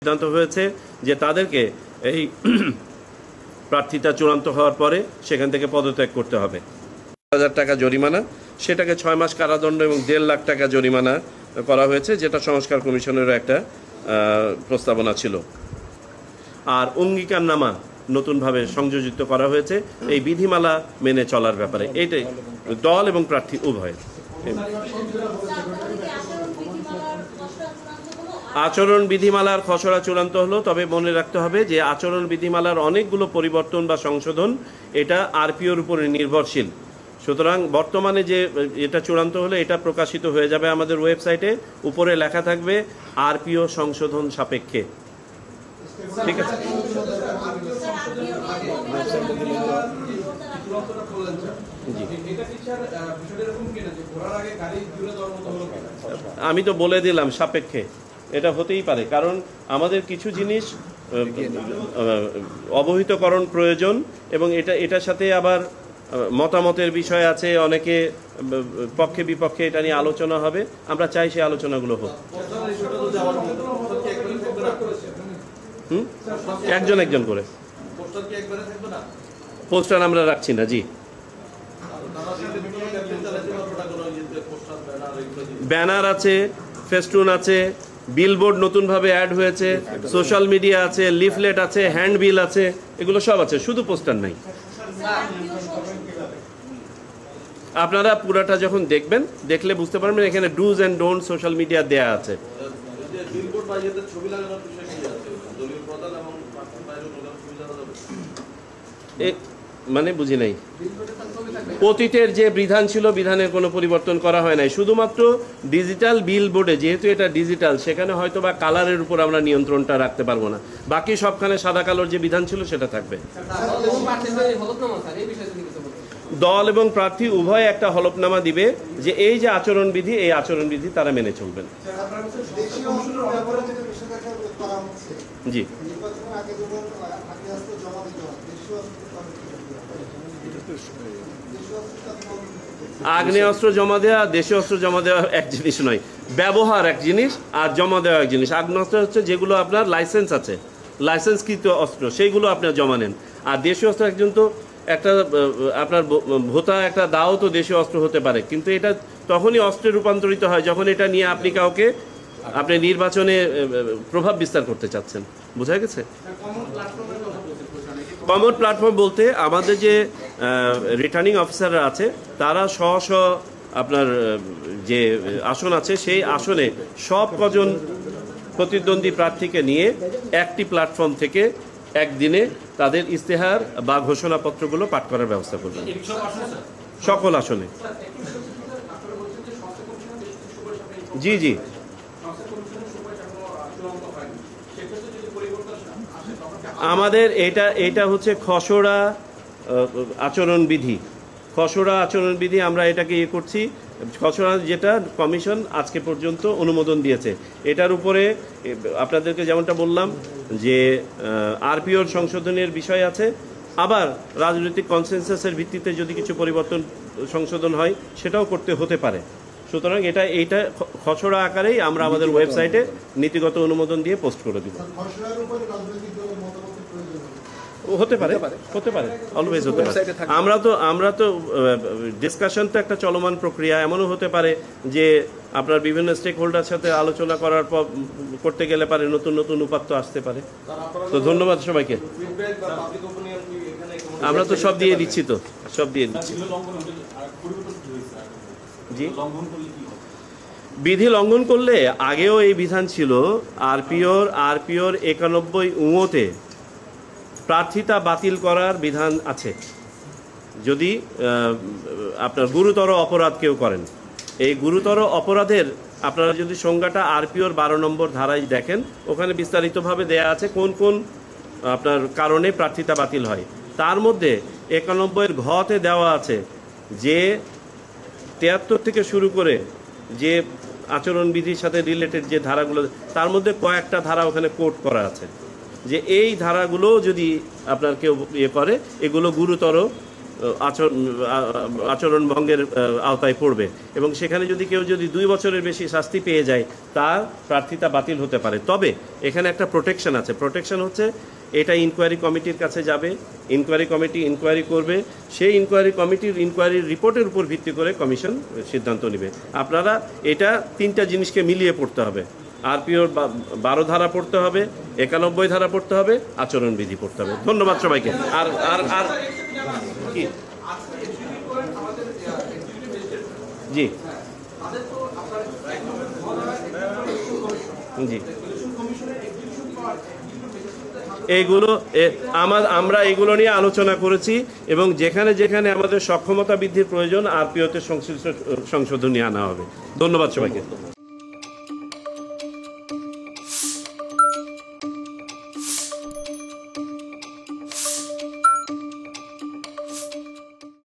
সিদ্ধান্ত হয়েছে যে তাদেরকে এই প্রার্থিতা চূড়ান্ত হওয়ার পরে সেখান থেকে পদত্যাগ করতে হবে। 1,000 টাকা জরিমানা, সেটাকে 6 মাস কারাদণ্ড এবং 1.5 লাখ টাকা জরিমানা করা হয়েছে, যেটা সংস্কার কমিশনেরও একটা প্রস্তাবনা ছিল। আর অঙ্গীকারনামা নতুনভাবে সংযোজিত করা হয়েছে এই বিধিমালা মেনে চলার ব্যাপারে। এইটাই দল এবং প্রার্থী উভয়। আচরণ বিধিমালার খসড়া চূড়ান্ত হলো, তবে মনে রাখতে হবে যে আচরণ বিধিমালার অনেকগুলো পরিবর্তন বা সংশোধন এটা আরপিওর উপরে নির্ভরশীল। সুতরাং বর্তমানে যে এটা চূড়ান্ত হলে এটা প্রকাশিত হয়ে যাবে আমাদের ওয়েবসাইটে, উপরে লেখা থাকবে আরপিও সংশোধন সাপেক্ষে। ঠিক আছে, আমি তো বলে দিলাম সাপেক্ষে, এটা হতেই পারে, কারণ আমাদের কিছু জিনিস অবহিতকরণ প্রয়োজন এবং এটার সাথে আবার মতামতের বিষয় আছে, অনেকে পক্ষে বিপক্ষে এটা নিয়ে আলোচনা হবে, আমরা চাই সেই আলোচনাগুলো হোক। একজন একজন করে পোস্টার আমরা রাখছি না। জি, ব্যানার আছে, ফেস্টুন আছে, বিলবোর্ড নতুনভাবে অ্যাড হয়েছে, সোশ্যাল মিডিয়া আছে, লিফলেট আছে, হ্যান্ডবিল আছে, এগুলো সব আছে, শুধু পোস্টার নাই। আপনারা পুরাটা যখন দেখবেন, দেখলে বুঝতে পারবেন এখানে dos and don't social media দেয়া আছে। মানে বুঝি নাই, অতীতের যে বিধান ছিল বিধানের কোনো পরিবর্তন করা হয় নাই, শুধুমাত্র ডিজিটাল বিল বোর্ডে, যেহেতু এটা ডিজিটাল, সেখানে হয়তো বা কালারের উপর আমরা নিয়ন্ত্রণটা রাখতে পারবো না, বাকি সবখানে সাদা কালোর যে বিধান ছিল সেটা থাকবে। দল এবং প্রার্থী উভয় একটা হলফনামা দিবে যে এই যে আচরণবিধি, এই আচরণবিধি তারা মেনে চলবেন। জি, আগ্নেয়াস্ত্র জমা দেওয়া, দেশীয় অস্ত্র জমা দেওয়া এক জিনিস নয়, ব্যবহার এক জিনিস আর জমা দেওয়া এক জিনিস। আগ্নেয়াস্ত্র হচ্ছে যেগুলো আপনার লাইসেন্স আছে, লাইসেন্সকৃত অস্ত্র, সেইগুলো আপনার জমা নেন। আর দেশীয় অস্ত্র একজন তো একটা আপনার ভোতা একটা দাও তো দেশীয় অস্ত্র হতে পারে, কিন্তু এটা তখনই অস্ত্রে রূপান্তরিত হয় যখন এটা নিয়ে আপনি কাউকে আপনি নির্বাচনে প্রভাব বিস্তার করতে চাচ্ছেন। বোঝা গেছে? কমন প্ল্যাটফর্ম বলতে আমাদের যে রিটার্নিং অফিসাররা আছে তারা স্ব আপনার যে আসন আছে সেই আসনে সব কজন প্রতিদ্বন্দ্বী প্রার্থীকে নিয়ে একটি প্ল্যাটফর্ম থেকে একদিনে তাদের ইস্তেহার বা ঘোষণাপত্রগুলো পাঠ করার ব্যবস্থা করবেন সকল আসনে। জি জি, আমাদের এটা হচ্ছে খসড়া আচরণবিধি। খসড়া আচরণবিধি আমরা এটাকে করছি, খসড়া যেটা কমিশন আজকে পর্যন্ত অনুমোদন দিয়েছে। এটার উপরে আপনাদেরকে যেমনটা বললাম যে আরপিওর সংশোধনের বিষয় আছে, আবার রাজনৈতিক কনসেনসাসের ভিত্তিতে যদি কিছু পরিবর্তন সংশোধন হয় সেটাও করতে হতে পারে। সুতরাং এইটা খসড়া আকারেই আমরা আমাদের ওয়েবসাইটে নীতিগত অনুমোদন দিয়ে পোস্ট করে দিব। হতে পারে, অলওয়েজ হতে পারে। আমরা তো ডিসকাশন তো একটা চলমান প্রক্রিয়া। এমনও হতে পারে যে আপনার বিভিন্ন স্টেক হোল্ডার সাথে আলোচনা করতে গেলে পারে নতুন নতুন উপাত্ত আসতে পারে। তো ধন্যবাদ সবাইকে। আমরা তো সব দিয়ে দিচ্ছি, সব দিয়ে দিচ্ছি। জি, বিধি লঙ্ঘন করলে আগেও এই বিধান ছিল, আরপিওর 91 প্রার্থিতা বাতিল করার বিধান আছে যদি আপনার গুরুতর অপরাধ কেউ করেন। এই গুরুতর অপরাধের আপনারা যদি সংজ্ঞাটা আরপিওর 12 নম্বর ধারায় দেখেন, ওখানে বিস্তারিতভাবে দেয়া আছে কোন কোন আপনার কারণে প্রার্থিতা বাতিল হয়। তার মধ্যে 91 ঘতে দেওয়া আছে যে 73 থেকে শুরু করে যে আচরণবিধির সাথে রিলেটেড যে ধারাগুলো, তার মধ্যে কয়েকটা ধারা ওখানে কোট করা আছে যে এই ধারাগুলো যদি আপনার কেউ করে, এগুলো গুরুতর আচরণ ভঙ্গের আওতায় পড়বে এবং সেখানে যদি কেউ যদি 2 বছরের বেশি শাস্তি পেয়ে যায় তার প্রার্থিতা বাতিল হতে পারে। তবে এখানে একটা প্রোটেকশন আছে। প্রোটেকশন হচ্ছে এটা ইনকোয়ারি কমিটির কাছে যাবে, ইনকোয়ারি কমিটি ইনকোয়ারি করবে, সেই ইনকোয়ারি কমিটির ইনকোয়ারির রিপোর্টের উপর ভিত্তি করে কমিশন সিদ্ধান্ত নেবে। আপনারা এটা 3টা জিনিসকে মিলিয়ে পড়তে হবে। আরপিওর 12 ধারা পড়তে হবে, 91 ধারা পড়তে হবে, আচরণবিধি পড়তে হবে। ধন্যবাদ সবাইকে। আর আর আর কি জি জি এইগুলো আমরা এগুলো নিয়ে আলোচনা করেছি এবং যেখানে যেখানে আমাদের সক্ষমতা বৃদ্ধির প্রয়োজন আরপিওতে সংশোধনী আনা হবে। ধন্যবাদ সবাইকে।